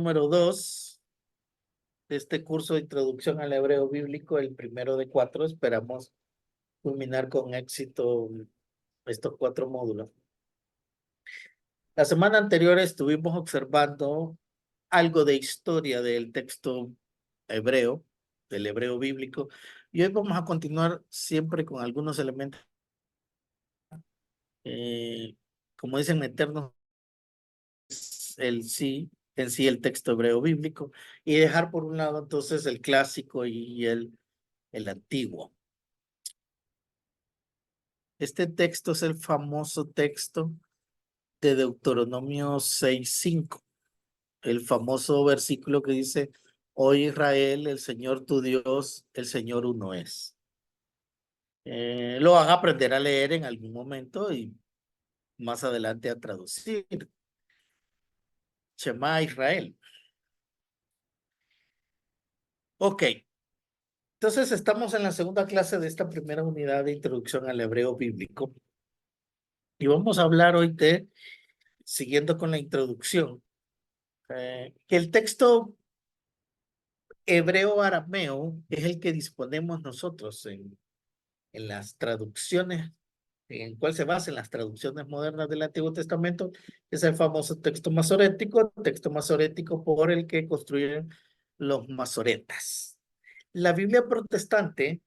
número 2 de este curso de introducción al hebreo bíblico, el primero de 4. Esperamos culminar con éxito estos 4 módulos. La semana anterior estuvimos observando algo de historia del texto hebreo, del hebreo bíblico, y hoy vamos a continuar siempre con algunos elementos, como dicen, meternos en sí el texto hebreo bíblico y dejar por un lado entonces el clásico y el antiguo. Este texto es el famoso texto de Deuteronomio 6:5, el famoso versículo que dice: Oye Israel, el Señor tu Dios, el Señor uno es. Lo van a aprender a leer en algún momento y más adelante a traducir. Shema Israel. Ok. Entonces estamos en la segunda clase de esta primera unidad de introducción al hebreo bíblico. Y vamos a hablar hoy de, siguiendo con la introducción, que el texto hebreo-arameo es el que disponemos nosotros en las traducciones, en cuál se basa en las traducciones modernas del Antiguo Testamento. Es el famoso texto masorético por el que construyeron los masoretas. La Biblia protestante,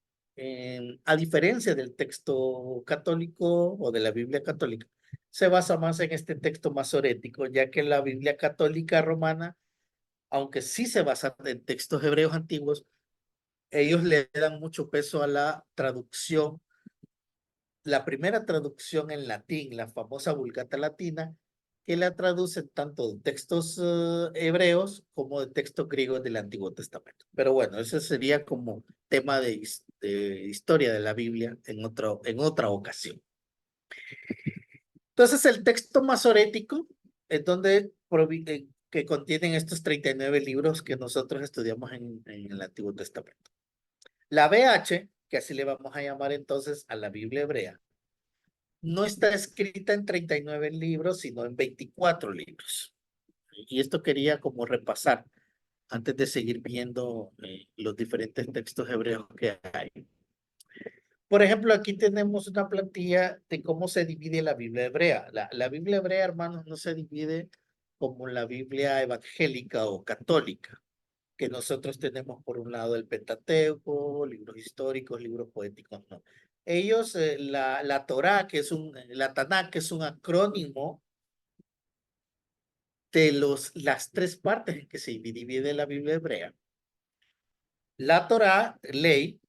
a diferencia del texto católico o de la Biblia católica, se basa más en este texto masorético, ya que la Biblia católica romana, aunque sí se basa en textos hebreos antiguos, ellos le dan mucho peso a la traducción, la primera traducción en latín, la famosa Vulgata Latina, que la traducen tanto de textos hebreos como de textos griegos del Antiguo Testamento. Pero bueno, ese sería como tema de historia de la Biblia en otra ocasión. Entonces, el texto masorético es donde que contienen estos 39 libros que nosotros estudiamos en el Antiguo Testamento. La BH, que así le vamos a llamar entonces a la Biblia hebrea, no está escrita en 39 libros, sino en 24 libros. Y esto quería como repasar antes de seguir viendo los diferentes textos hebreos que hay. Por ejemplo, aquí tenemos una plantilla de cómo se divide la Biblia hebrea. La Biblia hebrea, hermanos, no se divide como la Biblia evangélica o católica, que nosotros tenemos por un lado el Pentateuco, libros históricos, libros poéticos, no. Ellos, la Torá, la Tanakh, que es un acrónimo de las 3 partes en que se divide la Biblia hebrea. La Torá, ley,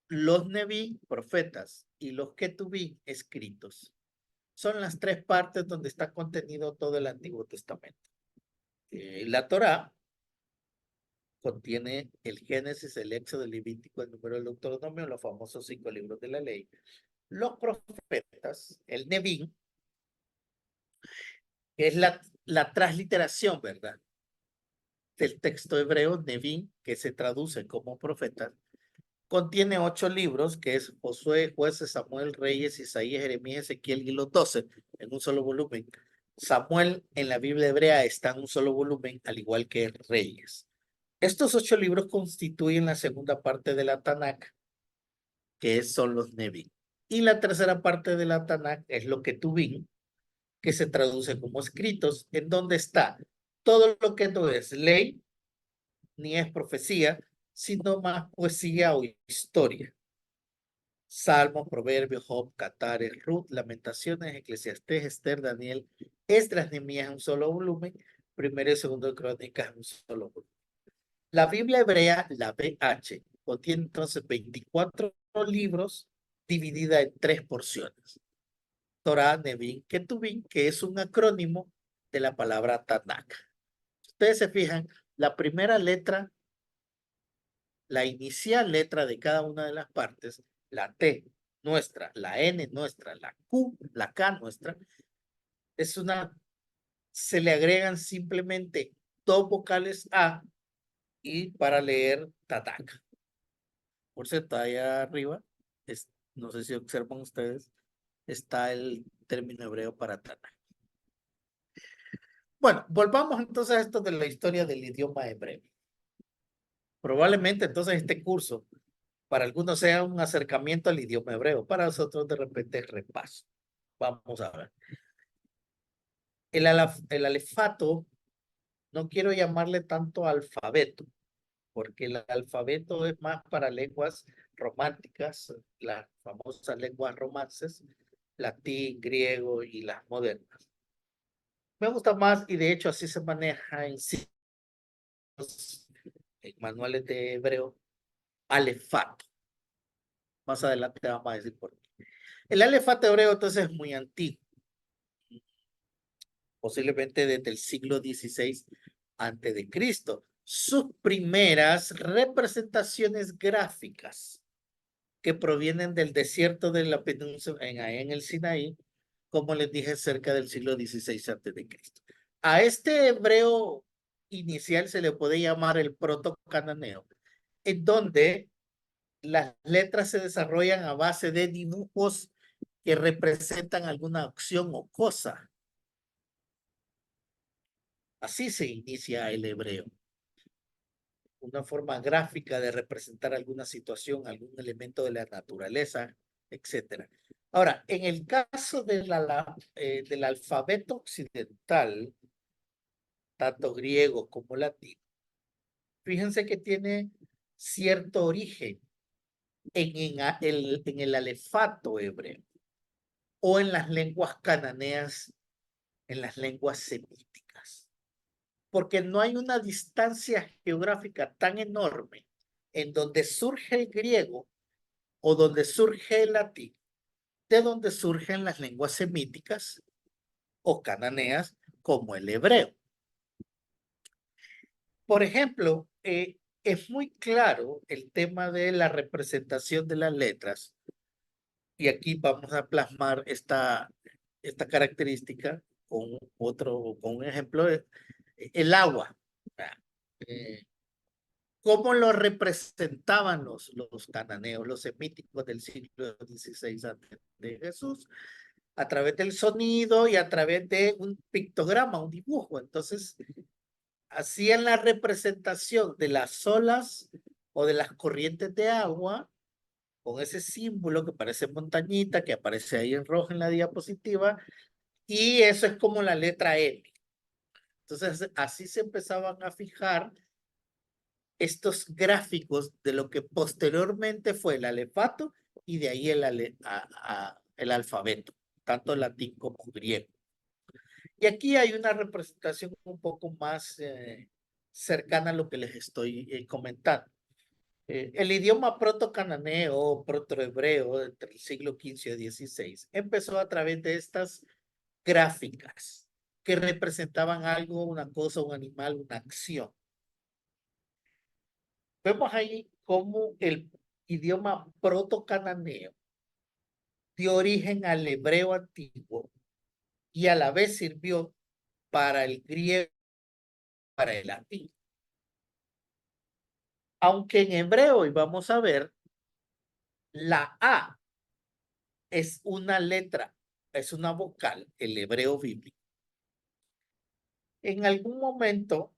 los Neví, profetas, y los Ketubí, escritos. Son las 3 partes donde está contenido todo el Antiguo Testamento. La Torá contiene el Génesis, el Éxodo, el Levítico, el Número, el Deuteronomio, los famosos 5 libros de la ley. Los profetas, el Neví, que es la transliteración, ¿verdad?, del texto hebreo, Neví, que se traduce como profeta, contiene 8 libros, que es Josué, Jueces, Samuel, Reyes, Isaías, Jeremías, Ezequiel y los 12 en un solo volumen. Samuel en la Biblia hebrea está en un solo volumen, al igual que Reyes. Estos 8 libros constituyen la segunda parte de la Tanakh, que son los Neví. Y la tercera parte de la Tanakh es lo Ketubim, que se traduce como escritos, en donde está todo lo que no es ley, ni es profecía, sino más poesía o historia. Salmos, Proverbios, Job, Cantares, Ruth, Lamentaciones, Eclesiastés, Esther, Daniel, Esdras, Nehemías en un solo volumen, Primero y Segundo de Crónicas en un solo volumen. La Biblia hebrea, la BH, contiene entonces 24 libros dividida en 3 porciones. Torah, Neví, Ketubim, que es un acrónimo de la palabra Tanakh. Ustedes se fijan, la primera letra, la inicial letra de cada una de las partes, la T nuestra, la N nuestra, la Q, la K nuestra, se le agregan simplemente 2 vocales A y para leer Tanakh. Por cierto, allá arriba, no sé si observan ustedes, está el término hebreo para Tanakh. Bueno, volvamos entonces a esto de la historia del idioma hebreo. Probablemente entonces este curso para algunos sea un acercamiento al idioma hebreo, para nosotros de repente es repaso. Vamos a ver. El alefato, no quiero llamarle tanto alfabeto, porque el alfabeto es más para lenguas románticas, las famosas lenguas romances, latín, griego y las modernas. Me gusta más y de hecho así se maneja en sí, en manuales de hebreo, alefato. Más adelante vamos a decir por qué. El alefato hebreo entonces es muy antiguo, posiblemente desde el siglo XVI antes de Cristo. Sus primeras representaciones gráficas que provienen del desierto de la península en el Sinaí, como les dije, cerca del siglo XVI antes de Cristo. A este hebreo inicial se le puede llamar el proto-cananeo, en donde las letras se desarrollan a base de dibujos que representan alguna acción o cosa. Así se inicia el hebreo. Una forma gráfica de representar alguna situación, algún elemento de la naturaleza, etcétera. Ahora, en el caso del alfabeto occidental, tanto griego como latín, fíjense que tiene cierto origen en el alefato hebreo o en las lenguas cananeas, en las lenguas semíticas, porque no hay una distancia geográfica tan enorme en donde surge el griego o donde surge el latín, de donde surgen las lenguas semíticas o cananeas como el hebreo. Por ejemplo, es muy claro el tema de la representación de las letras y aquí vamos a plasmar esta característica con un ejemplo de el agua. Eh, ¿Cómo lo representaban los cananeos, los semíticos del siglo XVI antes de Jesús? A través del sonido y a través de un pictograma, un dibujo. Entonces, hacían la representación de las olas o de las corrientes de agua con ese símbolo que parece montañita, que aparece ahí en rojo en la diapositiva, y eso es como la letra M. Entonces, así se empezaban a fijar estos gráficos de lo que posteriormente fue el alefato y de ahí el alfabeto, tanto latín como griego. Y aquí hay una representación un poco más cercana a lo que les estoy comentando. El idioma proto-cananeo o proto-hebreo entre el siglo XV y XVI empezó a través de estas gráficas que representaban algo, una cosa, un animal, una acción. Vemos ahí cómo el idioma proto-cananeo dio origen al hebreo antiguo y a la vez sirvió para el griego, para el latín. Aunque en hebreo, y vamos a ver, la A es una letra, es una vocal, el hebreo bíblico. En algún momento,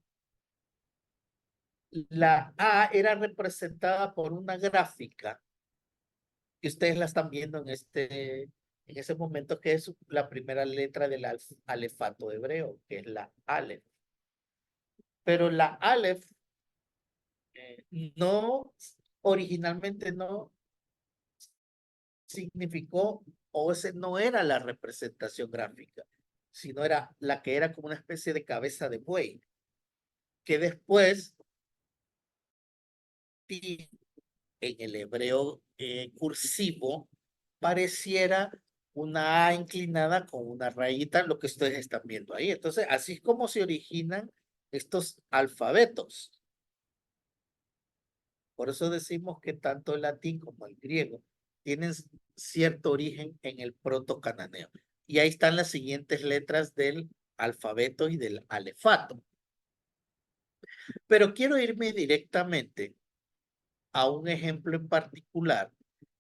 la A era representada por una gráfica y ustedes la están viendo en ese momento, que es la primera letra del alefato hebreo, que es la Aleph. Pero la Aleph no, originalmente no significó, o ese no era la representación gráfica, sino era la que era como una especie de cabeza de buey, que después en el hebreo cursivo pareciera una A inclinada con una rayita, lo que ustedes están viendo ahí. Entonces, así es como se originan estos alfabetos. Por eso decimos que tanto el latín como el griego tienen cierto origen en el proto-cananeo. Y ahí están las siguientes letras del alfabeto y del alefato. Pero quiero irme directamente a un ejemplo en particular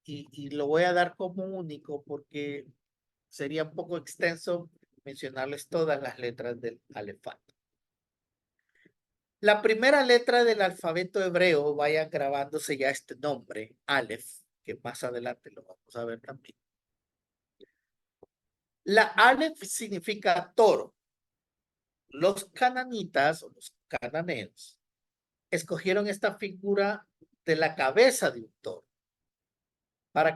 y lo voy a dar como único porque sería un poco extenso mencionarles todas las letras del alefato. La primera letra del alfabeto hebreo, vayan grabándose ya este nombre, Aleph, que más adelante lo vamos a ver también. La Aleph significa toro. Los cananitas o los cananeos escogieron esta figura de la cabeza de un toro para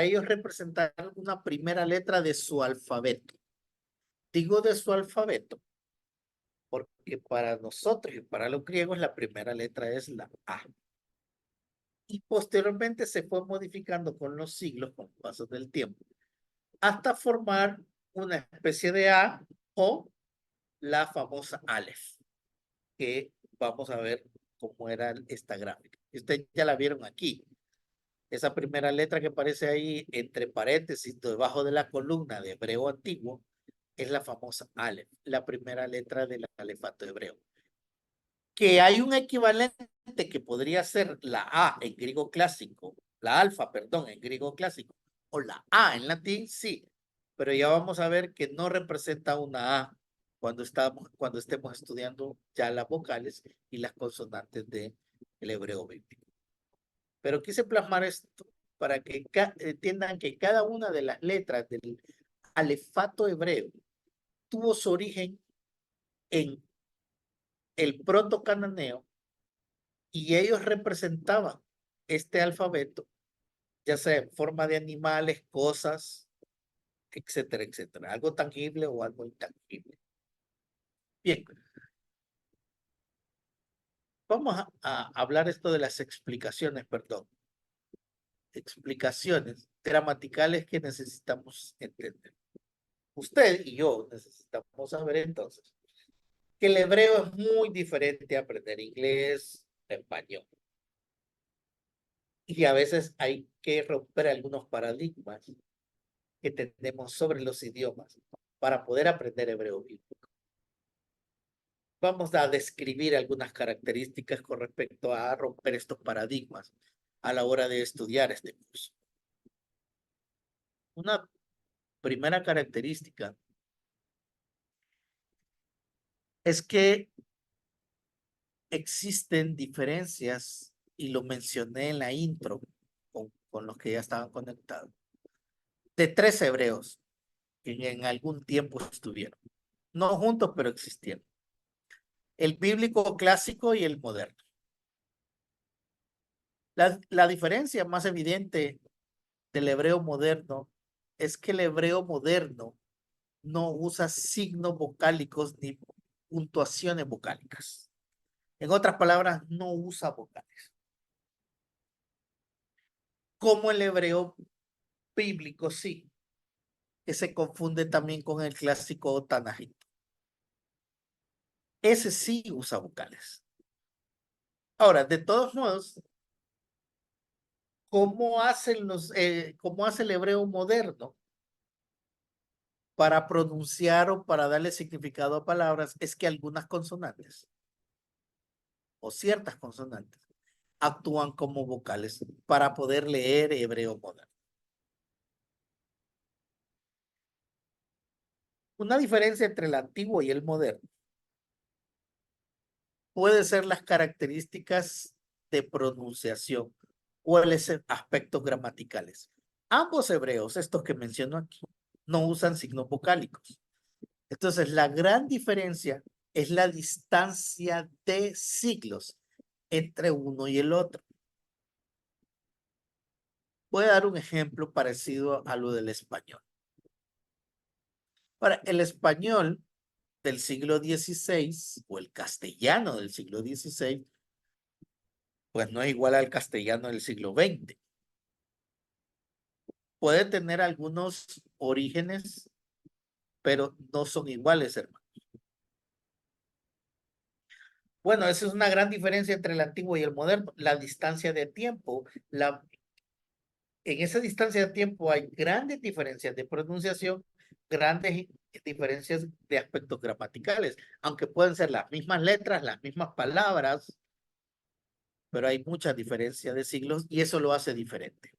ellos representar una primera letra de su alfabeto. Digo de su alfabeto porque para nosotros y para los griegos la primera letra es la A. Y posteriormente se fue modificando con los siglos, con los pasos del tiempo, hasta formar una especie de A o la famosa Aleph, que vamos a ver cómo era esta gráfica. Ustedes ya la vieron aquí. Esa primera letra que aparece ahí entre paréntesis debajo de la columna de hebreo antiguo es la famosa Aleph, la primera letra del alefato hebreo. Que hay un equivalente que podría ser la A en griego clásico, la alfa, perdón, en griego clásico, o la A en latín, sí, pero ya vamos a ver que no representa una A cuando estemos estudiando ya las vocales y las consonantes del hebreo bíblico. Pero quise plasmar esto para que entiendan que cada una de las letras del alefato hebreo tuvo su origen en el proto-cananeo y ellos representaban este alfabeto, ya sea en forma de animales, cosas, etcétera, etcétera, algo tangible o algo intangible. Bien, vamos a hablar esto de las explicaciones, perdón. Explicaciones gramaticales que necesitamos entender. Usted y yo necesitamos saber entonces que el hebreo es muy diferente a aprender inglés, español. Y a veces hay que romper algunos paradigmas que tenemos sobre los idiomas para poder aprender hebreo bíblico. Vamos a describir algunas características con respecto a romper estos paradigmas a la hora de estudiar este curso. Una primera característica es que existen diferencias, y lo mencioné en la intro con los que ya estaban conectados, de tres hebreos que en algún tiempo estuvieron. No juntos, pero existieron. El bíblico clásico y el moderno. La diferencia más evidente del hebreo moderno es que el hebreo moderno no usa signos vocálicos ni puntuaciones vocálicas. En otras palabras, no usa vocales. Como el hebreo bíblico, sí, que se confunde también con el clásico tanajito. Ese sí usa vocales. Ahora, de todos modos, ¿cómo hace el hebreo moderno para pronunciar o para darle significado a palabras? Es que algunas consonantes o ciertas consonantes actúan como vocales para poder leer hebreo moderno. Una diferencia entre el antiguo y el moderno puede ser las características de pronunciación o los aspectos gramaticales. Ambos hebreos, estos que menciono aquí, no usan signos vocálicos. Entonces, la gran diferencia es la distancia de siglos entre uno y el otro. Voy a dar un ejemplo parecido a lo del español. Para el español del siglo XVI o el castellano del siglo XVI, pues no es igual al castellano del siglo XX. Puede tener algunos orígenes, pero no son iguales, hermano. Bueno, esa es una gran diferencia entre el antiguo y el moderno, la distancia de tiempo. En esa distancia de tiempo hay grandes diferencias de pronunciación, grandes diferencias de aspectos gramaticales, aunque pueden ser las mismas letras, las mismas palabras, pero hay mucha diferencia de siglos y eso lo hace diferente.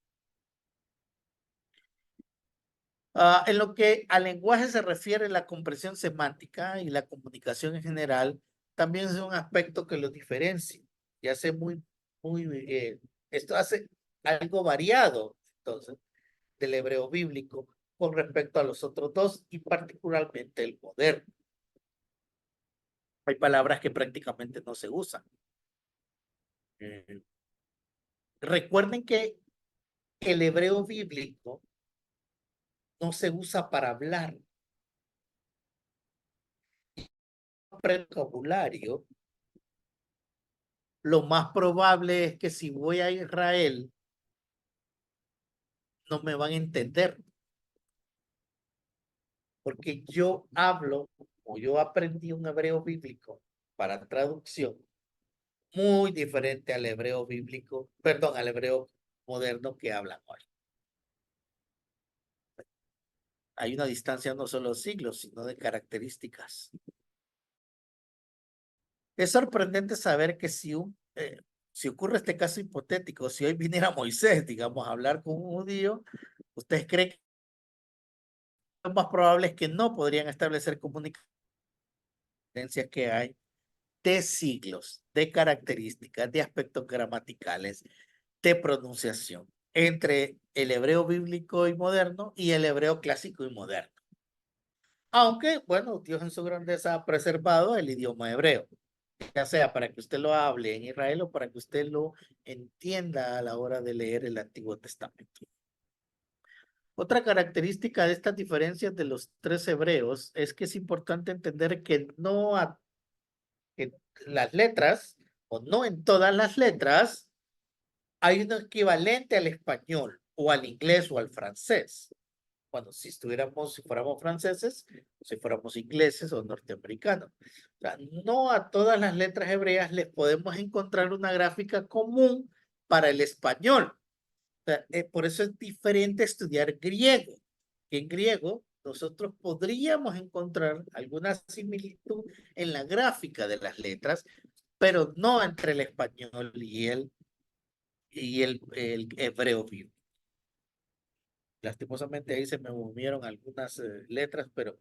En lo que al lenguaje se refiere, la comprensión semántica y la comunicación en general también es un aspecto que lo diferencia y hace esto hace algo variado, entonces, del hebreo bíblico con respecto a los otros dos y particularmente el moderno. Hay palabras que prácticamente no se usan. Recuerden que el hebreo bíblico no se usa para hablar. Para el vocabulario, lo más probable es que si voy a Israel, no me van a entender, porque yo hablo o yo aprendí un hebreo bíblico para traducción muy diferente al hebreo bíblico, perdón, al hebreo moderno que hablan hoy. Hay una distancia no solo de siglos, sino de características. Es sorprendente saber que si ocurre este caso hipotético, si hoy viniera Moisés, digamos, a hablar con un judío, ¿ustedes creen que lo más probable es que no podrían establecer comunicaciones que hay de siglos, de características, de aspectos gramaticales, de pronunciación, entre el hebreo bíblico y moderno y el hebreo clásico y moderno? Aunque, bueno, Dios en su grandeza ha preservado el idioma hebreo, ya sea para que usted lo hable en Israel o para que usted lo entienda a la hora de leer el Antiguo Testamento. Otra característica de estas diferencias de los tres hebreos es que es importante entender que no en las letras, o no en todas las letras, hay un equivalente al español, o al inglés, o al francés. Bueno, si fuéramos franceses, si fuéramos ingleses o norteamericanos. O sea, no a todas las letras hebreas les podemos encontrar una gráfica común para el español. O sea, por eso es diferente estudiar griego. En griego, nosotros podríamos encontrar alguna similitud en la gráfica de las letras, pero no entre el español y el hebreo vivo. Lastimosamente ahí se me movieron algunas letras, pero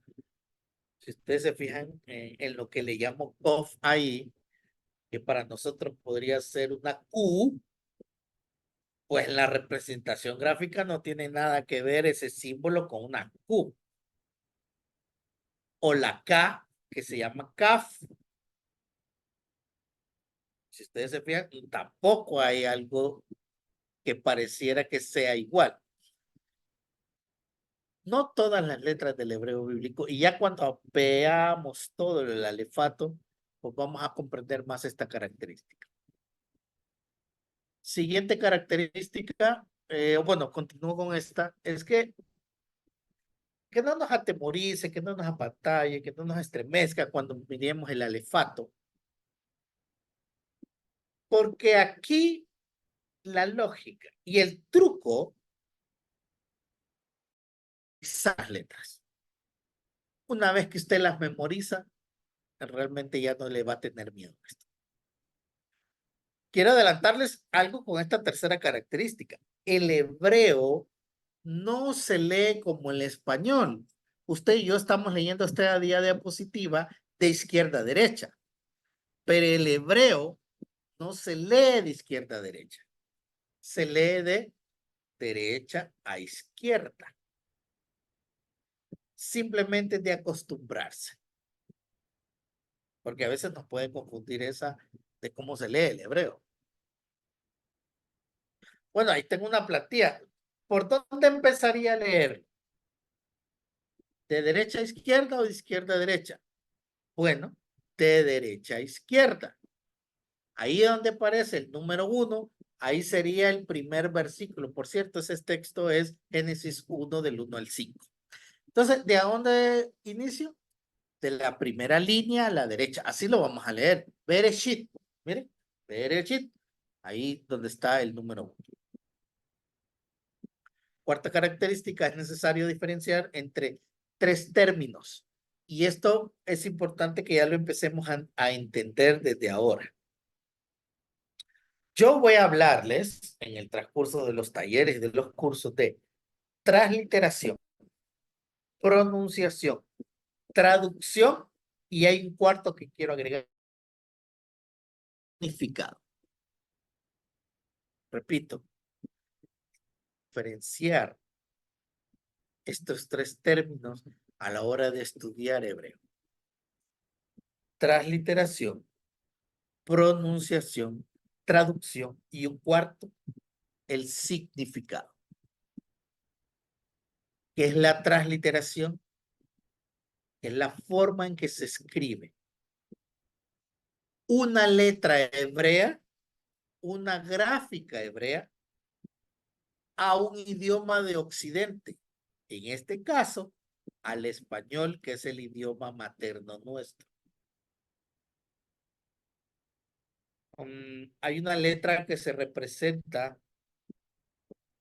si ustedes se fijan en lo que le llamo Kof ahí, que para nosotros podría ser una Q, pues la representación gráfica no tiene nada que ver ese símbolo con una Q. O la K, que se llama Kaf. Si ustedes se fijan, tampoco hay algo que pareciera que sea igual. No todas las letras del hebreo bíblico, y ya cuando veamos todo el alefato, pues vamos a comprender más esta característica. Siguiente característica, bueno, continúo con esta, es que no nos atemorice, que no nos apantalle, que no nos estremezca cuando miremos el alefato, porque aquí la lógica y el truco son las letras. Una vez que usted las memoriza, realmente ya no le va a tener miedo a esto. Quiero adelantarles algo con esta tercera característica. El hebreo no se lee como el español. Usted y yo estamos leyendo esta diapositiva de izquierda a derecha, pero el hebreo no se lee de izquierda a derecha, se lee de derecha a izquierda. Simplemente de acostumbrarse, porque a veces nos puede confundir esa de cómo se lee el hebreo. Bueno, ahí tengo una plantilla. ¿Por dónde empezaría a leer? ¿De derecha a izquierda o de izquierda a derecha? Bueno, de derecha a izquierda. Ahí donde aparece el número 1, ahí sería el primer versículo. Por cierto, ese texto es Génesis 1 del 1 al 5. Entonces, ¿de dónde inicio? De la primera línea a la derecha. Así lo vamos a leer. Bereshit. Miren, Bereshit. Ahí donde está el número 1. Cuarta característica, es necesario diferenciar entre tres términos. Y esto es importante que ya lo empecemos a entender desde ahora. Yo voy a hablarles en el transcurso de los talleres, de los cursos de transliteración pronunciación, traducción, y hay un cuarto que quiero agregar, significado. Repito, diferenciar estos tres términos a la hora de estudiar hebreo. Transliteración, pronunciación, traducción y un cuarto, el significado. ¿Qué es la transliteración? Es la forma en que se escribe una letra hebrea, una gráfica hebrea, a un idioma de Occidente. En este caso, al español, que es el idioma materno nuestro. Hay una letra que se representa,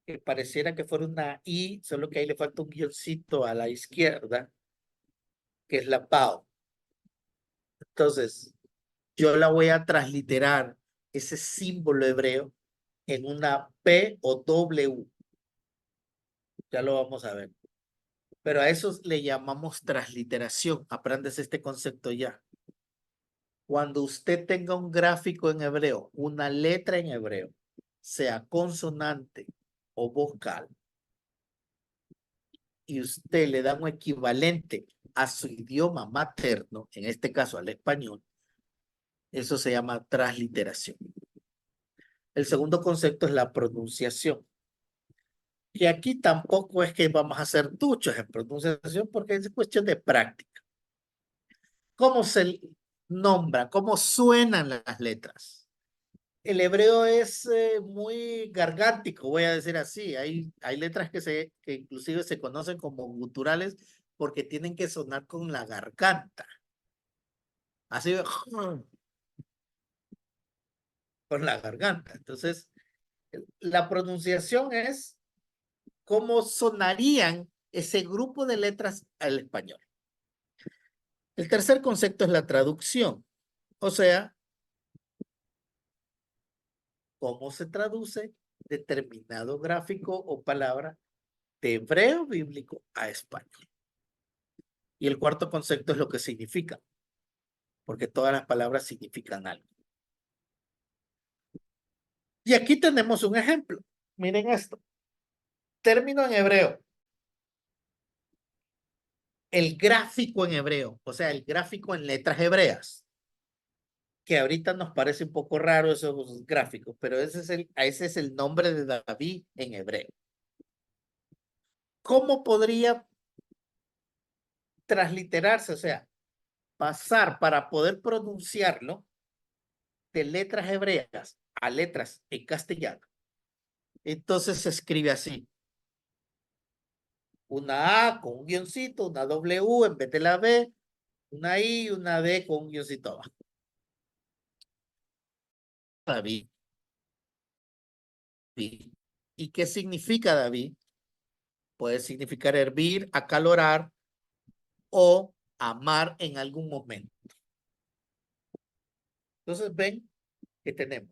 que pareciera que fuera una I, solo que ahí le falta un guioncito a la izquierda, que es la PAO. Entonces, yo la voy a transliterar, ese símbolo hebreo, en una P o W. Ya lo vamos a ver. Pero a eso le llamamos transliteración. Aprendes este concepto ya. Cuando usted tenga un gráfico en hebreo, una letra en hebreo, sea consonante o vocal, y usted le da un equivalente a su idioma materno, en este caso al español, eso se llama transliteración. El segundo concepto es la pronunciación. Y aquí tampoco es que vamos a hacer duchos en pronunciación porque es cuestión de práctica. ¿Cómo se nombra? ¿Cómo suenan las letras? El hebreo es muy gargántico, voy a decir así. Hay letras que inclusive se conocen como guturales porque tienen que sonar con la garganta. Así, con la garganta. Entonces, la pronunciación es cómo sonarían ese grupo de letras al español. El tercer concepto es la traducción, o sea, cómo se traduce determinado gráfico o palabra de hebreo bíblico a español. Y el cuarto concepto es lo que significa, porque todas las palabras significan algo. Y aquí tenemos un ejemplo. Miren esto. Término en hebreo. El gráfico en hebreo, o sea, el gráfico en letras hebreas, que ahorita nos parece un poco raro esos gráficos, pero ese es el nombre de David en hebreo. ¿Cómo podría transliterarse? O sea, pasar para poder pronunciarlo de letras hebreas a letras en castellano. Entonces se escribe así. Una A con un guioncito, una W en vez de la B, una I y una D con un guioncito abajo. David. ¿Y qué significa David? Puede significar hervir, acalorar o amar en algún momento. Entonces ven que tenemos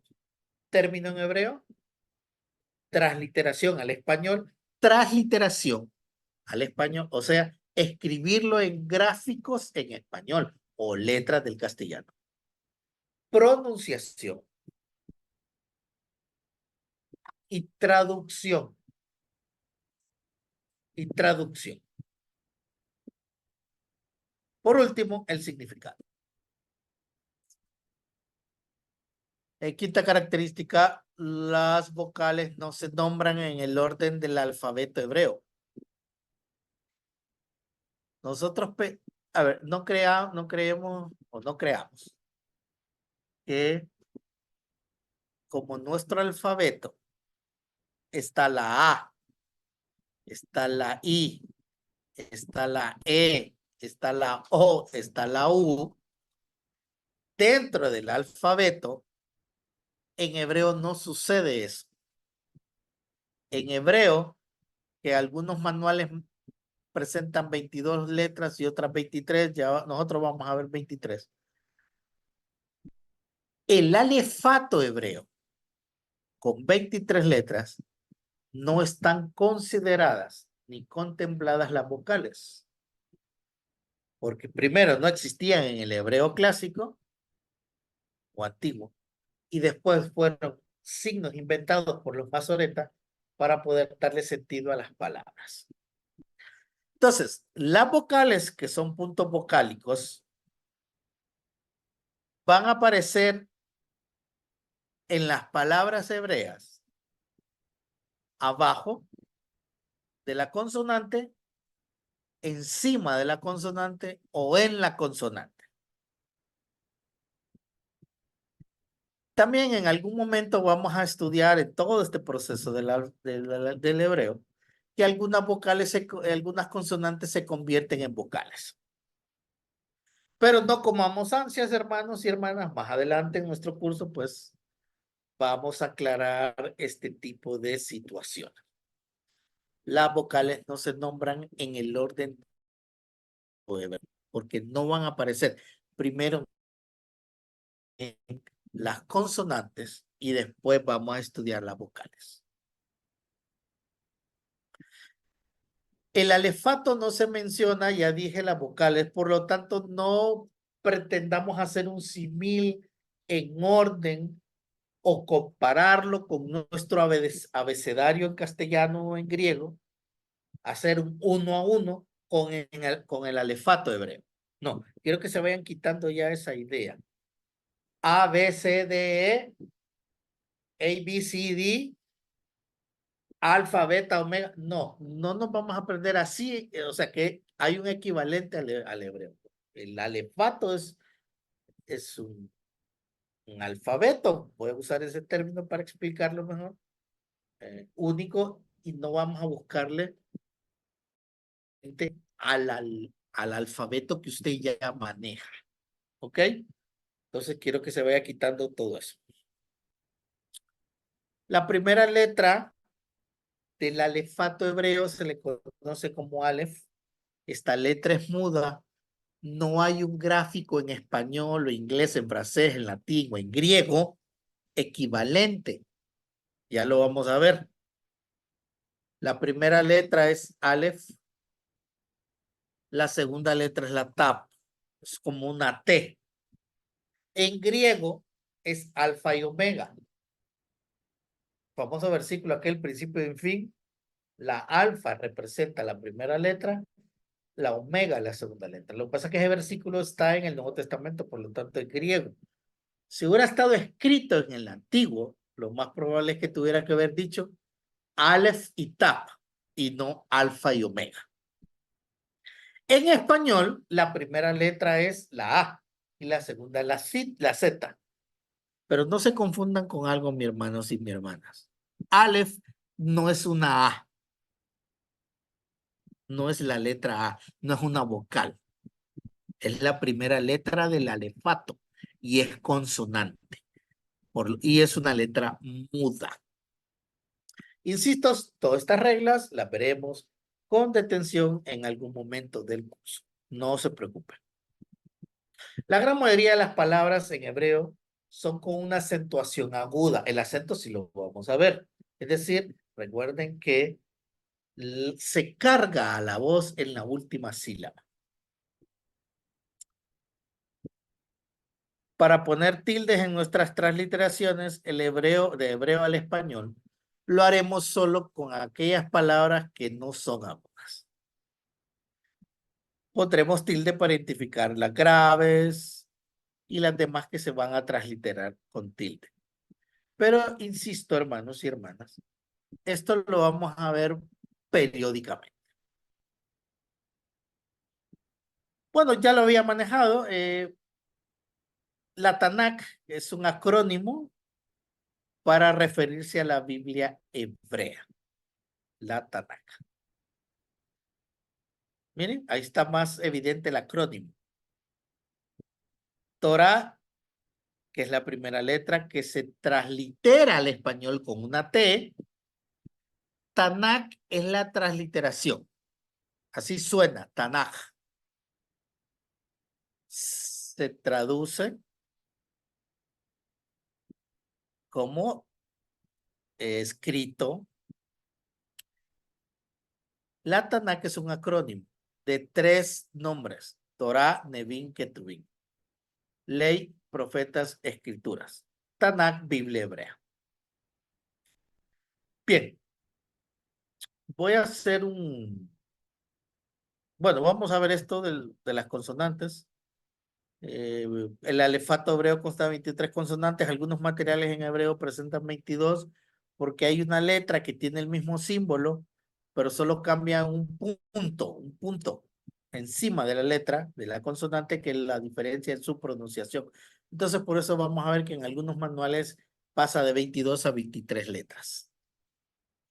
término en hebreo, transliteración al español, transliteración al español, o sea, escribirlo en gráficos en español o letras del castellano. Pronunciación y traducción. Y traducción. Por último, el significado. Quinta característica, las vocales no se nombran en el orden del alfabeto hebreo. Nosotros, a ver, no creemos o no creamos que como nuestro alfabeto está la A, está la I, está la E, está la O, está la U, dentro del alfabeto, en hebreo no sucede eso. En hebreo, que algunos manuales presentan 22 letras y otras 23, ya nosotros vamos a ver 23. El alefato hebreo, con 23 letras, no están consideradas ni contempladas las vocales. porque primero no existían en el hebreo clásico o antiguo, y después fueron signos inventados por los masoretas para poder darle sentido a las palabras. Entonces, las vocales que son puntos vocálicos van a aparecer en las palabras hebreas abajo de la consonante, encima de la consonante o en la consonante. También en algún momento vamos a estudiar en todo este proceso del hebreo que algunas vocales, algunas consonantes se convierten en vocales. Pero no comamos ansias, hermanos y hermanas. Más adelante en nuestro curso, pues, vamos a aclarar este tipo de situaciones. Las vocales no se nombran en el orden porque no van a aparecer primero en las consonantes y después vamos a estudiar las vocales. El alefato no se menciona, ya dije las vocales, por lo tanto no pretendamos hacer un símil en orden o compararlo con nuestro abecedario en castellano o en griego, hacer un 1 a 1 con el alefato hebreo. No, quiero que se vayan quitando ya esa idea. A, B, C, D, E, A, B, C, D, alfa, beta, omega. No, no nos vamos a aprender así, o sea que hay un equivalente al hebreo. El alefato es un alfabeto, voy a usar ese término para explicarlo mejor, único, y no vamos a buscarle al alfabeto que usted ya maneja, ¿ok? Entonces quiero que se vaya quitando todo eso. La primera letra del alefato hebreo se le conoce como Aleph. Esta letra es muda. No hay un gráfico en español o inglés, en francés, en latín o en griego equivalente. Ya lo vamos a ver. La primera letra es Aleph. La segunda letra es la Tap. Es como una T. En griego es alfa y omega. Famoso versículo aquel, principio y fin. La alfa representa la primera letra, la omega la segunda letra. Lo que pasa es que ese versículo está en el Nuevo Testamento, por lo tanto es griego. Si hubiera estado escrito en el antiguo, lo más probable es que tuviera que haber dicho Aleph y Tap y no alfa y omega. En español, la primera letra es la A y la segunda la Z. Pero no se confundan con algo, mis hermanos y mis hermanas. Aleph no es una A. No es la letra A, no es una vocal. Es la primera letra del alefato y es consonante. Y es una letra muda. Insisto, todas estas reglas las veremos con detención en algún momento del curso. No se preocupen. La gran mayoría de las palabras en hebreo son con una acentuación aguda. El acento sí lo vamos a ver. Es decir, recuerden que se carga a la voz en la última sílaba. Para poner tildes en nuestras transliteraciones, el hebreo, de hebreo al español, lo haremos solo con aquellas palabras que no son agudas. Pondremos tilde para identificar las graves y las demás que se van a transliterar con tilde. Pero insisto, hermanos y hermanas, esto lo vamos a ver periódicamente. Bueno, ya lo había manejado. La Tanakh es un acrónimo para referirse a la Biblia hebrea. La Tanakh. Miren, ahí está más evidente el acrónimo. Torah, que es la primera letra que se translitera al español con una T. Tanakh es la transliteración. Así suena, Tanakh. Se traduce como escrito. La Tanakh es un acrónimo de 3 nombres. Torá, Nevin, Ketuvim. Ley, profetas, escrituras. Tanakh, Biblia hebrea. Bien. Voy a hacer un... Bueno, vamos a ver esto de las consonantes. El alefato hebreo consta de 23 consonantes. Algunos materiales en hebreo presentan 22 porque hay una letra que tiene el mismo símbolo, pero solo cambia un punto encima de la letra, de la consonante, que es la diferencia en su pronunciación. Entonces, por eso vamos a ver que en algunos manuales pasa de 22 a 23 letras.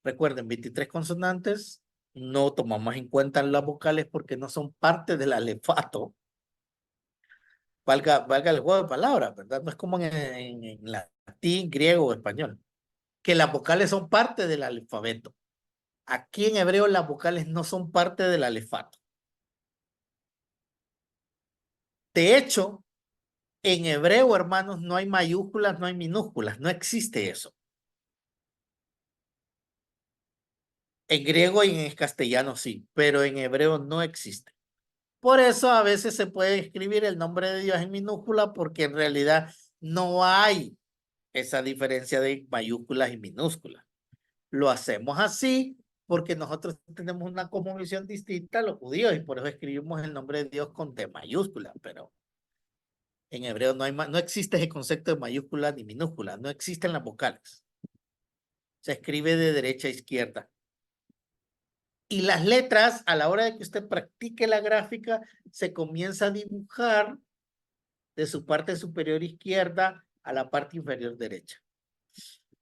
Recuerden, 23 consonantes, no tomamos en cuenta las vocales porque no son parte del alefato. Valga el juego de palabras, ¿verdad? No es como en latín, griego o español, que las vocales son parte del alfabeto. Aquí en hebreo las vocales no son parte del alefato. De hecho, en hebreo, hermanos, no hay mayúsculas, no hay minúsculas, no existe eso. En griego y en castellano sí, pero en hebreo no existe. Por eso a veces se puede escribir el nombre de Dios en minúscula porque en realidad no hay esa diferencia de mayúsculas y minúsculas. Lo hacemos así porque nosotros tenemos una cosmovisión distinta a los judíos y por eso escribimos el nombre de Dios con T mayúscula, pero en hebreo no existe ese concepto de mayúscula ni minúscula, no existen las vocales. Se escribe de derecha a izquierda. Y las letras, a la hora de que usted practique la gráfica, se comienza a dibujar de su parte superior izquierda a la parte inferior derecha.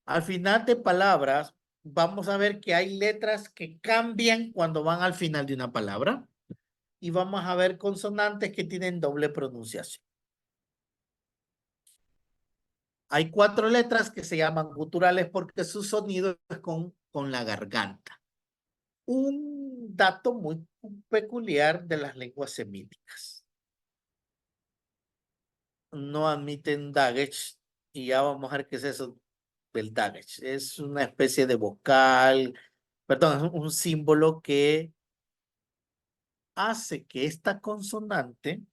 Al final de palabras, vamos a ver que hay letras que cambian cuando van al final de una palabra y vamos a ver consonantes que tienen doble pronunciación. Hay 4 letras que se llaman guturales porque su sonido es con la garganta. Un dato muy peculiar de las lenguas semíticas. No admiten dagesh y ya vamos a ver qué es eso del dagesh. Es una especie de vocal, perdón, es un símbolo que hace que esta consonante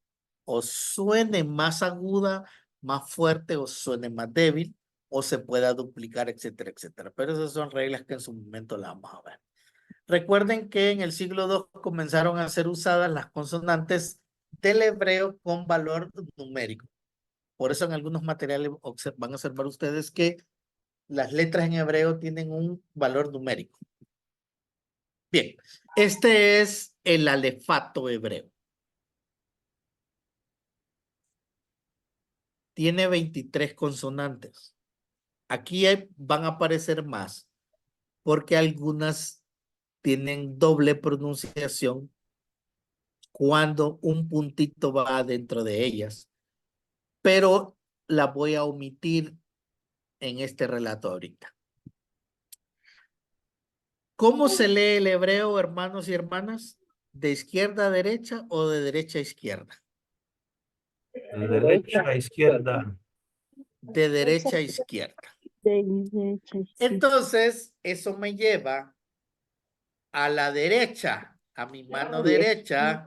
o suene más aguda, más fuerte o suene más débil o se pueda duplicar, etcétera, etcétera. Pero esas son reglas que en su momento las vamos a ver. Recuerden que en el siglo II comenzaron a ser usadas las consonantes del hebreo con valor numérico. Por eso en algunos materiales van a observar ustedes que las letras en hebreo tienen un valor numérico. Bien, este es el alefato hebreo. Tiene 23 consonantes. Aquí van a aparecer más porque algunas tienen doble pronunciación cuando un puntito va dentro de ellas, pero la voy a omitir en este relato ahorita. ¿Cómo se lee el hebreo, hermanos y hermanas? ¿De izquierda a derecha o de derecha a izquierda? De derecha a izquierda. De derecha a izquierda. Entonces, eso me lleva a la derecha, a mi mano derecha,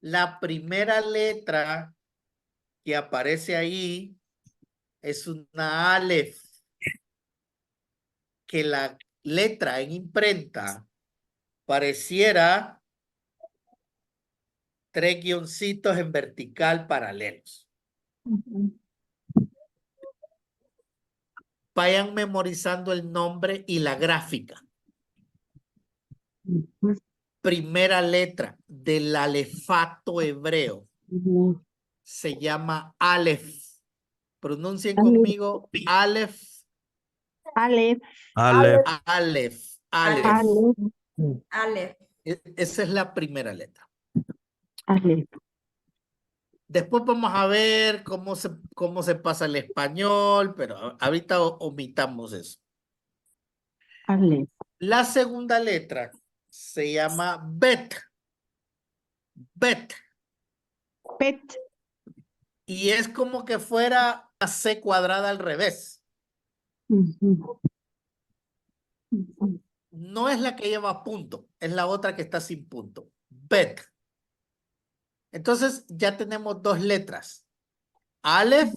la primera letra que aparece ahí es una Aleph, que la letra en imprenta pareciera 3 guioncitos en vertical paralelos. Vayan memorizando el nombre y la gráfica. Primera letra del alefato hebreo se llama Aleph. Pronuncien conmigo Aleph. Aleph. Aleph. Aleph. Aleph. Aleph. Esa es la primera letra. Aleph. Después vamos a ver cómo se pasa el español, pero ahorita omitamos eso. Aleph. La segunda letra se llama Bet. Bet. Pet. Y es como que fuera una C cuadrada al revés. No es la que lleva punto, es la otra que está sin punto. Bet. Entonces ya tenemos dos letras. Aleph,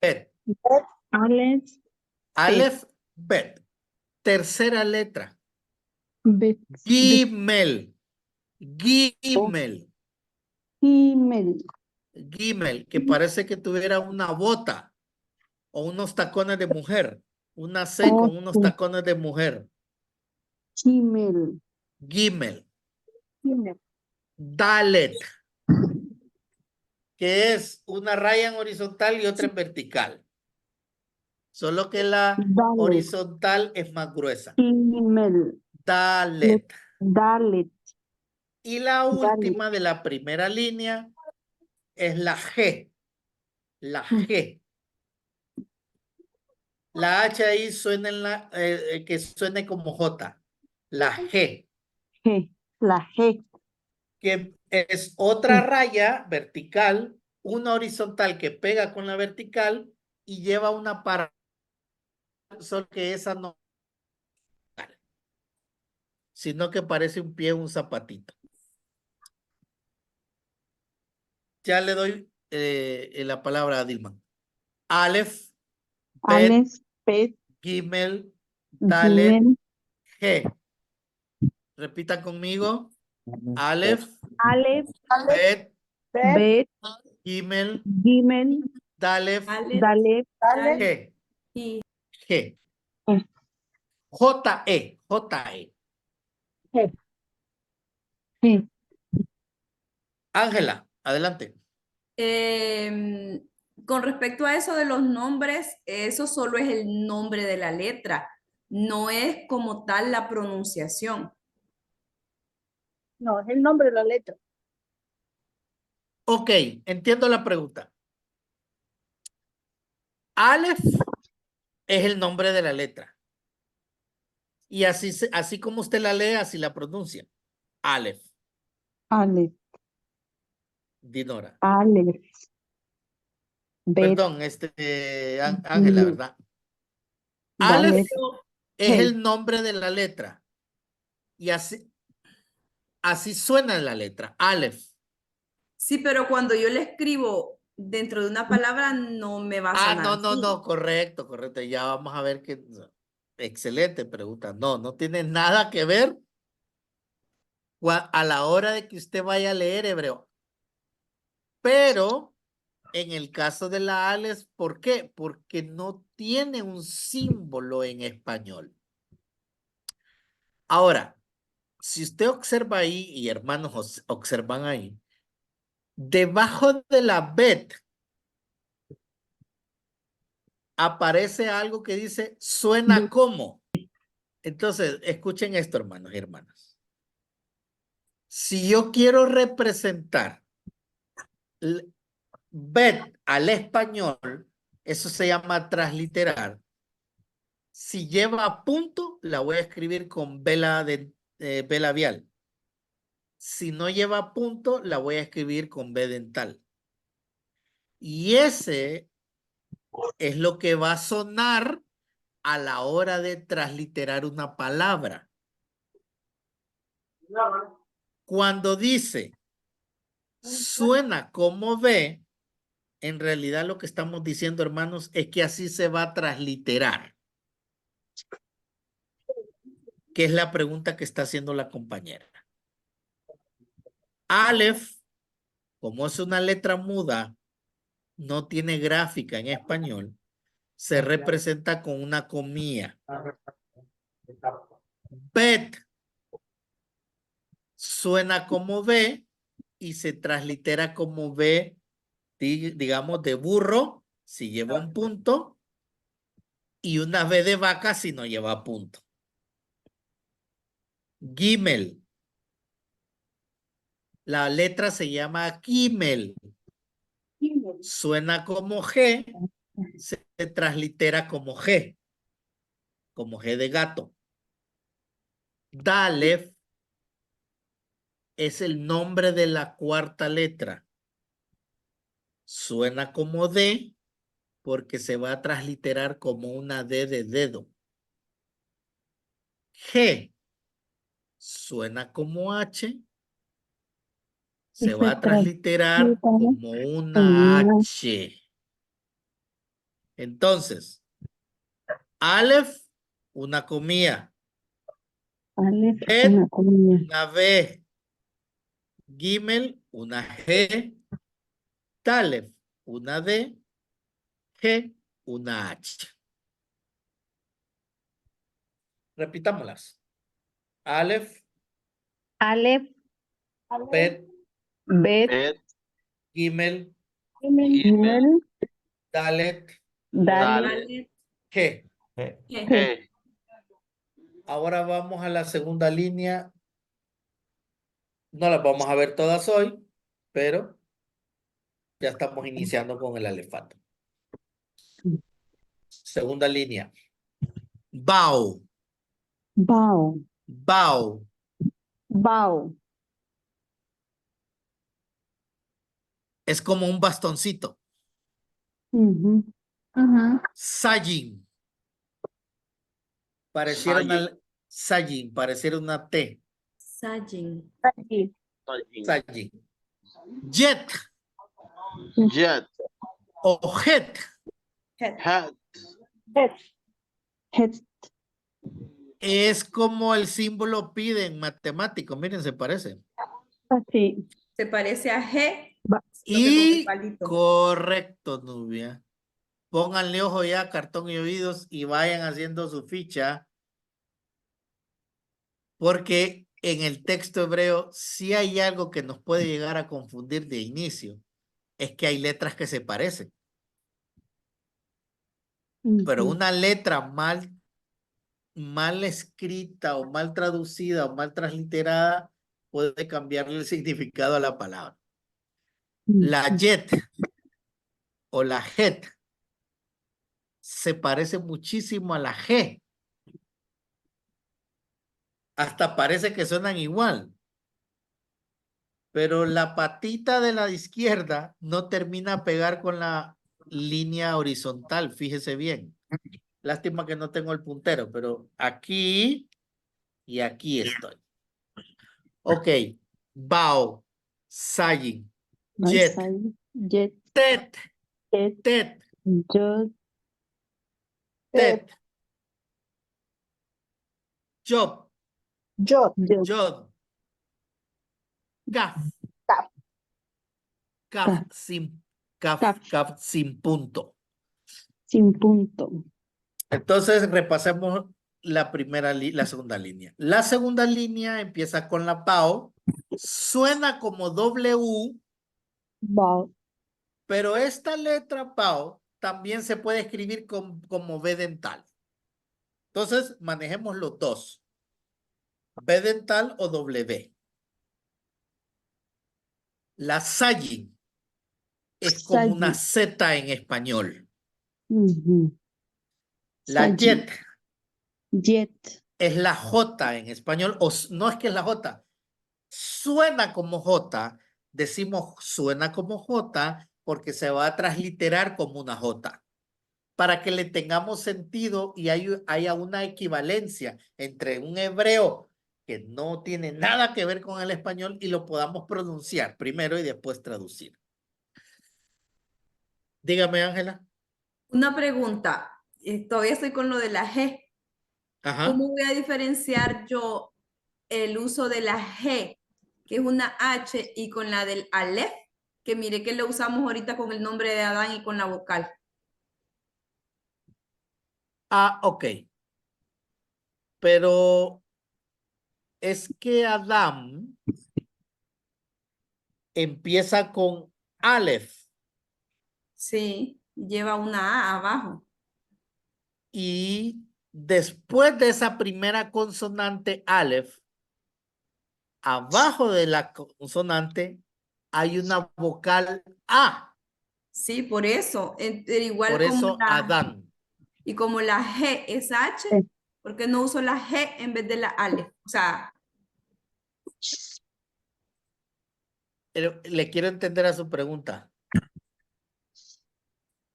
Bet. Aleph, Aleph, Bet. Tercera letra. Bet, Gimel. Gimel. Gimel, Gimel, que parece que tuviera una bota o unos tacones de mujer. Una C con unos tacones de mujer. Gimel, Gimel. Gimel, Dalet, que es una raya en horizontal y otra en vertical. Solo que la Dalet, horizontal es más gruesa. Gimel, Dalet. Dalet, Y la Dalet. última de la primera línea es la G. La G. La H ahí suena en la, que suene como J. La G. G, la G, Que es otra raya vertical, una horizontal que pega con la vertical y lleva una para, solo que esa no, sino que parece un pie, un zapatito. Ya le doy la palabra a Dilma. Aleph, Bet, Aleph, Bet, Gimel, Dalet, Gimel, G. Repita conmigo. Aleph, Aleph, Bet, Bet, Gimel, Gimel, Dalet, Dalet, G. Y G. G. J-E. J-E. G. G. Ángela, adelante. con respecto a eso de los nombres, eso solo es el nombre de la letra, no es como tal la pronunciación. No, es el nombre de la letra. Ok, entiendo la pregunta. Aleph es el nombre de la letra. Y así, así como usted la lee, así la pronuncia. Aleph. Aleph, Dinora. Aleph, Bet, Perdón, Ángela, Gimel, ¿verdad? Dalet, Aleph es G. el nombre de la letra. Y así suena la letra. Aleph. Sí, pero cuando yo le escribo dentro de una palabra no me va a Ah, sonar así. no, correcto, correcto. Ya vamos a ver que... Excelente pregunta. No, no tiene nada que ver a la hora de que usted vaya a leer hebreo. Pero en el caso de la Aleph, ¿por qué? Porque no tiene un símbolo en español. Ahora, si usted observa ahí, y hermanos observan ahí, debajo de la Bet aparece algo que dice suena como. Entonces, escuchen esto, hermanos y hermanas. Si yo quiero representar Bet al español, eso se llama transliterar. Si lleva punto, la voy a escribir con B labial. Si no lleva punto, la voy a escribir con B dental. Y ese es lo que va a sonar a la hora de transliterar una palabra. Cuando dice suena como B, en realidad lo que estamos diciendo, hermanos, es que así se va a transliterar. Que es la pregunta que está haciendo la compañera. Aleph, como es una letra muda, no tiene gráfica en español, se representa con una comilla. Bet suena como B y se translitera como B, digamos, de burro, si lleva un punto, y una B de vaca si no lleva punto. Gimel. La letra se llama Gimel. Suena como G, se translitera como G de gato. Dalef es el nombre de la cuarta letra. Suena como D porque se va a transliterar como una D de dedo. G suena como H, Se va a transliterar translitera como una una H. Entonces, Aleph, una comilla. Aleph, Bet, una comilla. una B. Gimel, una G. Talef, una D. G, una H. Repitámoslas. Aleph, Aleph, Bet, Bet, Gimel, Gimel, Dalet, Dalet, Dalet, G. G. G. Ahora vamos a la segunda línea. No las vamos a ver todas hoy, pero ya estamos iniciando con el alefato. Segunda línea. Bao, Bao, bao. Bao, Es como un bastoncito. ujú, Sajin. Pareciera una Sajin, pareciera una T. Sajin. Sajin. Jet Jet, o het hat, Het, es como el símbolo pi en matemático. Miren, se parece. así, Se parece a G, Ba- lo que con el Y palito. correcto, Nubia. Pónganle ojo ya, cartón y oídos y vayan haciendo su ficha. Porque en el texto hebreo sí hay algo que nos puede llegar a confundir de inicio. Es que hay letras que se parecen. Pero ujú, una letra mal escrita o mal traducida o mal transliterada puede cambiarle el significado a la palabra. La ujú. jet o la het se parece muchísimo a la G. Hasta parece que suenan igual. Pero la patita de la izquierda no termina a pegar con la línea horizontal, fíjese bien. Lástima que no tengo el puntero, pero aquí y aquí estoy. Ok, bao, sajin, jet, Balsai, Jet, tet, Tet, tet, Jod, tet, job, Jod, jod, kaf, Kaf. kaf Kaf. kaf sin punto. Sin punto. Entonces repasemos la segunda línea. La segunda línea empieza con la PAO, suena como W, Bao, pero esta letra PAO también se puede escribir como B dental. Entonces manejemos los dos, B dental o W. La Sajin es como una Sajin. Z en español. Ujú. La Sajin. Jet Jet. es la J en español, o no es que es la J, suena como J, decimos suena como J porque se va a transliterar como una J, para que le tengamos sentido y haya una equivalencia entre un hebreo que no tiene nada que ver con el español y lo podamos pronunciar primero y después traducir. Dígame, Ángela. Una pregunta. Todavía estoy con lo de la G. Ajá. ¿Cómo voy a diferenciar yo el uso de la G, que es una H, y con la del Aleph, que mire que lo usamos ahorita con el nombre de Adán y con la vocal? Ah, ok. Pero es que Adam empieza con Aleph Sí, lleva una A abajo. y después de esa primera consonante Aleph, abajo de la consonante hay una vocal A. Sí, por eso. Pero igual Por como eso Adán. y como la G es H, Sí. ¿por qué no uso la G en vez de la Aleph? O sea, Le quiero entender a su pregunta.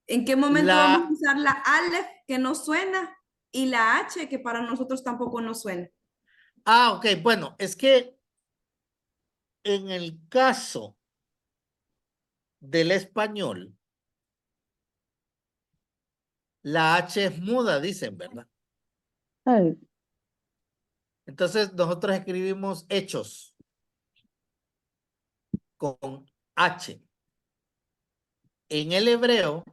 ¿en qué momento vamos a usar la Aleph que no suena y la H que para nosotros tampoco nos suena? Ah, ok. Bueno, es que en el caso del español, la H es muda, dicen, ¿verdad? Oh, Entonces nosotros escribimos hechos con H. En el hebreo,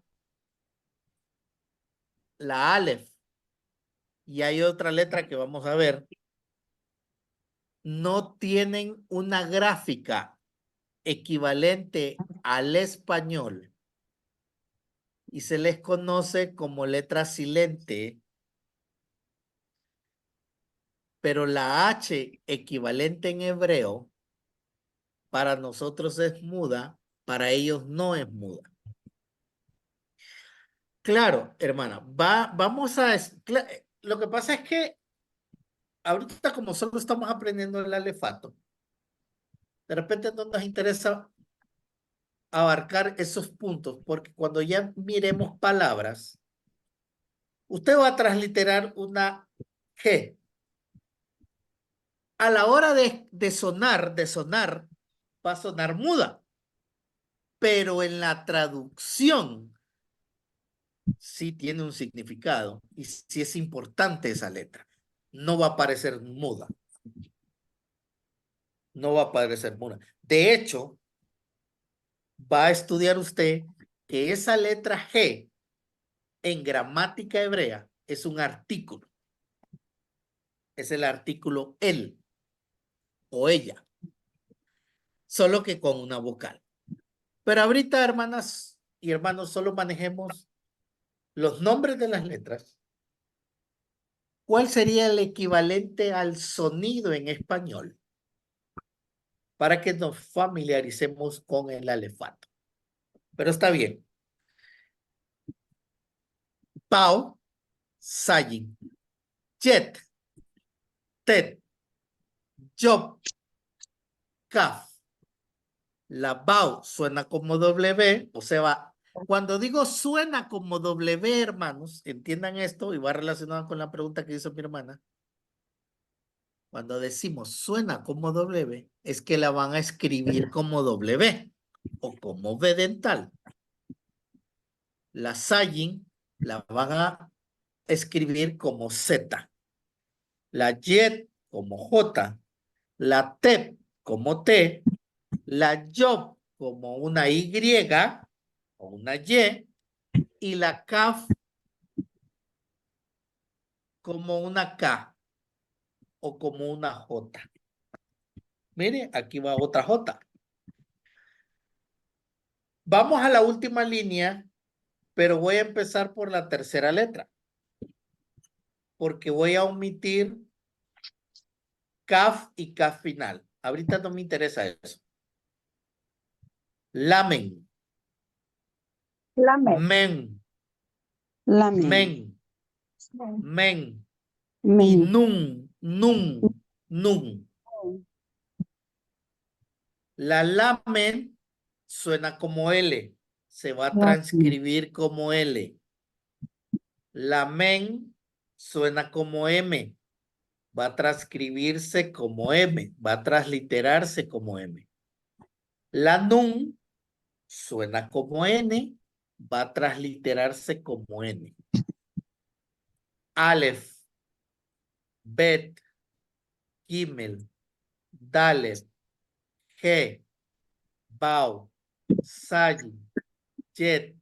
la Aleph, y hay otra letra que vamos a ver, no tienen una gráfica equivalente al español y se les conoce como letra silente, pero la H equivalente en hebreo para nosotros es muda, para ellos no es muda. Claro, hermana, vamos a... Lo que pasa es que ahorita como solo estamos aprendiendo el alefato, de repente no nos interesa abarcar esos puntos, porque cuando ya miremos palabras, usted va a transliterar una G. A la hora de sonar, va a sonar muda, pero en la traducción sí tiene un significado y sí es importante esa letra. No va a parecer muda. No va a parecer muda. De hecho, va a estudiar usted que esa letra G en gramática hebrea es un artículo. Es el artículo él o ella, solo que con una vocal. Pero ahorita, hermanas y hermanos, solo manejemos los nombres de las letras. ¿Cuál sería el equivalente al sonido en español? Para que nos familiaricemos con el alefato. Pero está bien. Pau, Sayin, Jet, Tet, Job, Kaf. La Bau suena como W, o sea, cuando digo suena como W, hermanos, entiendan esto y va relacionado con la pregunta que hizo mi hermana. Cuando decimos suena como W, es que la van a escribir como W o como V dental. La Sayin la van a escribir como Z. La Jet como J. La Tep como T. La Job como una Y o una Y. Y la Kaf como una K o como una J. Mire, aquí va otra J. Vamos a la última línea, pero voy a empezar por la tercera letra. Porque voy a omitir Kaf y Kaf final. Ahorita no me interesa eso. Lamen. Lamen. Men. Lamen. Men. Men. Y Men. nun. La lamen suena como L. Se va a transcribir como L. La men suena como M. Va a transcribirse como M. Va a transliterarse como M. La nun suena como N. Va a transliterarse como N. Aleph, Bet, Gimel, Dalet, G, Bau, Sayin, Jet,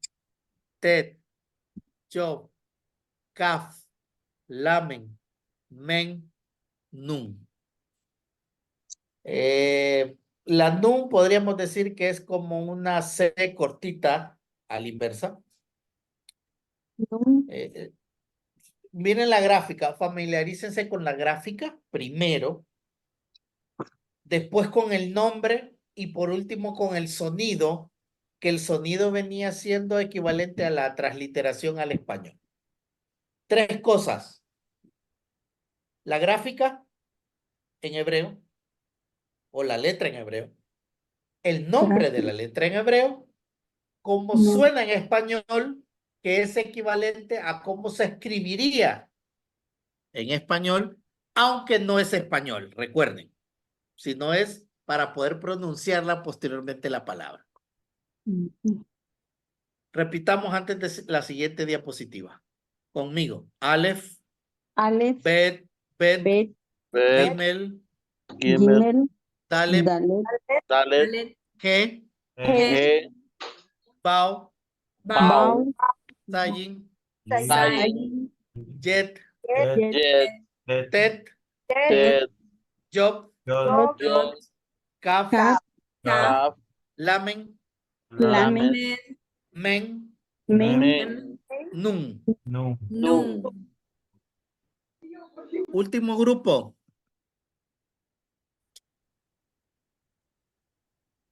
Tet, Job, Kaf, Lamen, Men, Nun. La Nun podríamos decir que es como una C cortita a la inversa. Miren la gráfica, familiarícense con la gráfica primero, después con el nombre y por último con el sonido, que el sonido venía siendo equivalente a la transliteración al español. Tres cosas. La gráfica en hebreo o la letra en hebreo, el nombre de la letra en hebreo, cómo suena en español, que es equivalente a cómo se escribiría en español, aunque no es español, recuerden. Si no es para poder pronunciarla posteriormente la palabra. Repitamos antes de la siguiente diapositiva. Conmigo. Aleph, Aleph, Bet, Bet, Bet, Bet, Gimel, Gimel, Gimel, Dalet, Dalet, Dalet, Dalet, He, He, He, Bau, Bau, Bau, Sayin, Zayin, Jet, Yet, Jet, Tet, Tet, Tet, Job, Yod, Yod, Kaf, Kaf, Kaf, Kaf, Lamen, Lamen, Men, Men, Men, Men, Nun. Nu, Nun. Último grupo.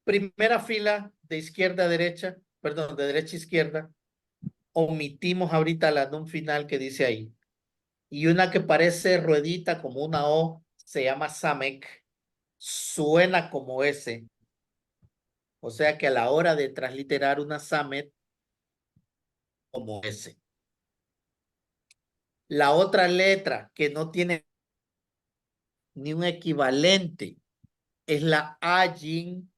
Primera fila de izquierda a derecha, perdón, de derecha a izquierda. Omitimos ahorita la nun final que dice ahí. Y una que parece ruedita como una O, se llama Samek. Suena como S. O sea que a la hora de transliterar una Samet, como S. La otra letra que no tiene ni un equivalente es la Ayin,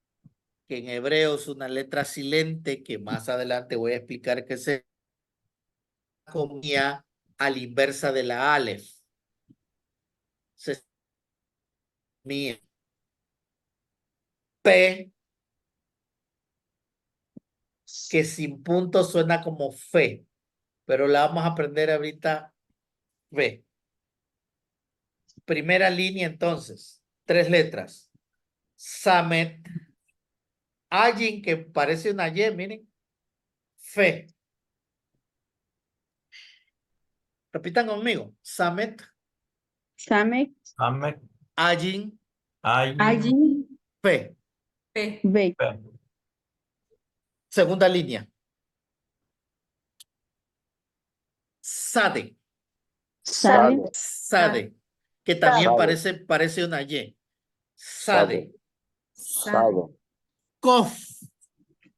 que en hebreo es una letra silente, que más adelante voy a explicar que se comía a la inversa de la Aleph. Se mía. P, que sin punto suena como fe, pero la vamos a aprender ahorita. Fe. Primera línea entonces, 3 letras. Samet. Ayin, que parece una Y, miren. Fe. Repitan conmigo. Samet, Samek, Samek, Ayin, Ayin, Ayin, Fe. P, Bet, Pe, Segunda línea. Sade. Sade, Sade. Que también Sade. parece una Y. Sade. Sade, Kof.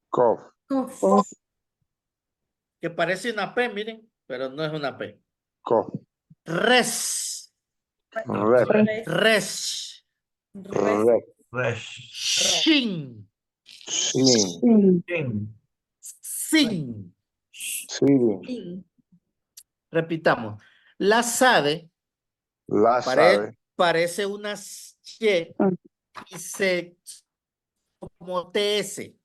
Kof, Kof, Kof, Que parece una P, miren, pero no es una P. Kof, Res. Ret, Res, Res. Res, Ret, Resh, Shin. Shin, Shin, Shin, Sin. Sin, Sin, Repitamos. La Sade La Sade, parece una Y Ah. y se como TS.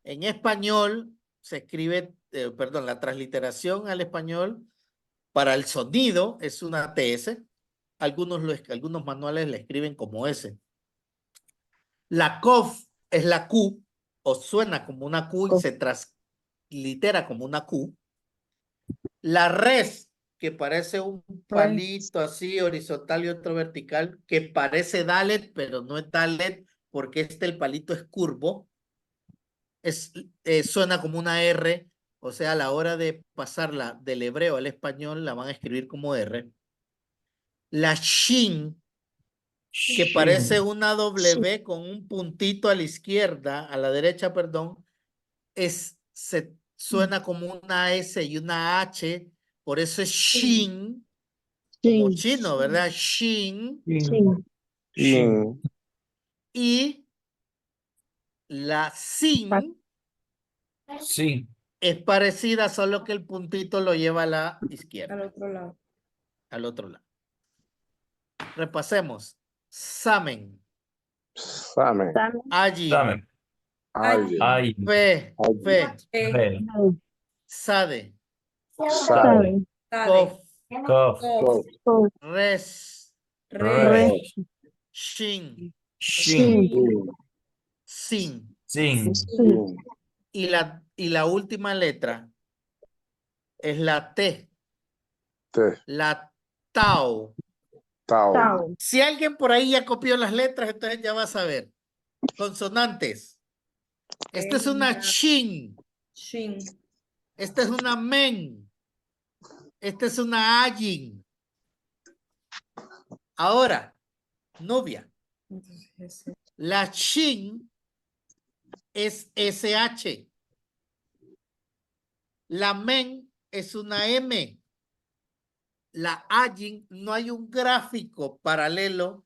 En español se escribe, perdón, la transliteración al español para el sonido es una TS. Algunos manuales la escriben como S. La COF es la Q, o suena como una Q y Kof. se translitera como una Q. La res, que parece un palito así horizontal y otro vertical, que parece Dalet, pero no es Dalet porque el palito es curvo. Suena como una R, o sea, a la hora de pasarla del hebreo al español la van a escribir como R. La Shin, que Shin, parece una W con un puntito a la izquierda, a la derecha, perdón, suena como una S y una H, por eso es Shin, como Shin, chino, ¿verdad? Shin. Shin, Shin, Y la Sin Sin, es parecida, solo que el puntito lo lleva a la al izquierda, otro lado. al otro lado. Repasemos. Samen, Same, Samek, Ayin, Samek, Ayin, Ayin, Fe, Fe, P, Fe, Sade, Sade, Sade, Kof, Kof, Kof, Kof, Res, Res, Resh, Shin, Shin, Shin, Sin. Sin, Sin, Y la última letra es la T, Te, la Tau. Tau, Tau, Si alguien por ahí ya copió las letras, entonces ya va a saber. Consonantes. Esta es una Shin. Shin, Esta es una Men. Esta es una Ayin. Ahora, Nubia. La Shin es SH. La Men es una M. La Ayin no hay un gráfico paralelo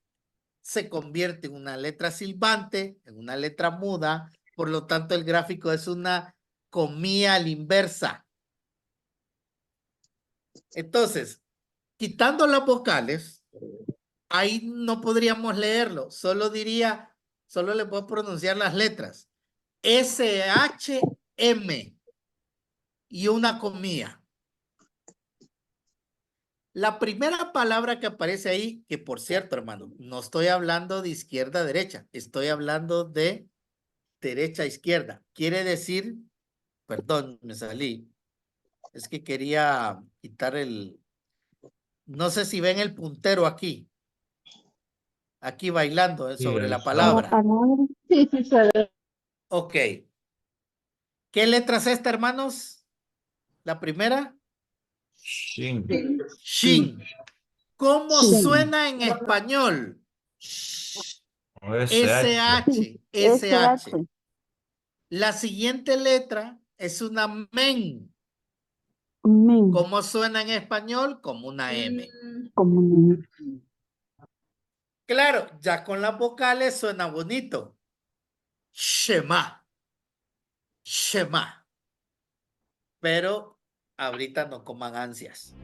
se convierte en una letra silbante, en una letra muda, por lo tanto el gráfico es una comilla a la inversa. Entonces, quitando las vocales, ahí no podríamos leerlo, solo le puedo pronunciar las letras. S-H-M y una comilla. La primera palabra que aparece ahí, que por cierto, hermano, no estoy hablando de izquierda a derecha, estoy hablando de derecha a izquierda. Quiere decir, perdón, me salí. Es que quería quitar no sé si ven el puntero aquí. Aquí bailando sobre la palabra. Sí, sí, se ve. Ok. ¿Qué letra es esta, hermanos? La primera. Shin. Shin. ¿Cómo Shin. suena en español? SH. SH. La siguiente letra es una men. Men. ¿Cómo suena en español? Como una M. Como Claro, ya con las vocales suena bonito. Shema. Shema. Pero ahorita no coman ansias.